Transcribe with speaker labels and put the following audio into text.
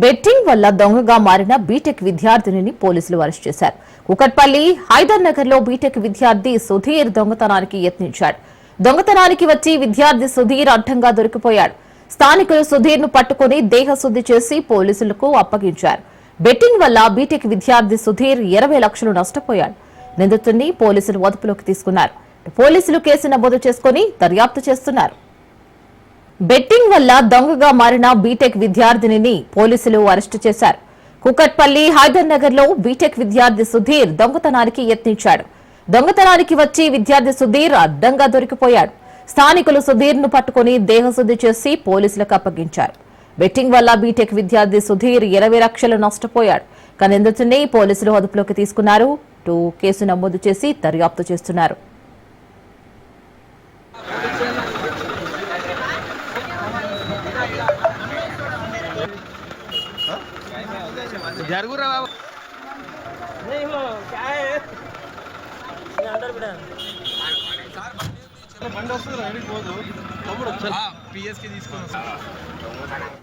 Speaker 1: Betting వల్ల దొంగగా మారిన బీటెక్ విద్యార్థినిని పోలీసులు అరెస్ట్ చేశారు. కుకట్పల్లి హైదర్ నగర్ లో బీటెక్ విద్యార్థి సుధీర్ దొంగతనానికి యత్నించాడు. దొంగతనానికి వచ్చి విద్యార్థి సుధీర్ అడ్డంగా దొరికిపోయాడు. స్థానికులు సుధీర్ ను పట్టుకుని దేహశుద్ధి చేసి పోలీసులకు అప్పగించారు. బెట్టింగ్ వల్ల బీటెక్ విద్యార్థి సుధీర్ 20 లక్షలు నష్టపోయాడు. నిందితుడిని పోలీసులు అదుపులోకి తీసుకున్నారు. పోలీసులు కేసు నమోదు చేసుకుని దర్యాప్తు చేస్తున్నారు. బెట్టింగ్ వల్ల దొంగగా మారిన బీటెక్ విద్యార్థినిని పోలీసులు అరెస్టు చేశారు. కుకట్పల్లి హైదర్ నగర్ లో బీటెక్ విద్యార్థి సుధీర్ దొంగతనానికి యత్నించాడు. దొంగతనానికి వచ్చి విద్యార్థి సుధీర్ అడ్డంగా దొరికిపోయాడు. స్థానికులు సుధీర్ ను పట్టుకుని దేహశుద్ధి చేసి పోలీసులకు అప్పగించారు. బెట్టింగ్ వల్ల బీటెక్ విద్యార్థి సుధీర్ 20 లక్షలు నష్టపోయాడు. నిందితుడిని పోలీసులు అదుపులోకి తీసుకున్నారు. కేసు నమోదు చేసి దర్యాప్తు చేస్తున్నారు.
Speaker 2: जरूर बाबा
Speaker 3: नहीं हो क्या है अंदर बिड़ा
Speaker 2: బండి వస్తుంది రైడింగ్ పోదు తమ్ముడు పిఎస్కి తీసుకొని వస్తాను.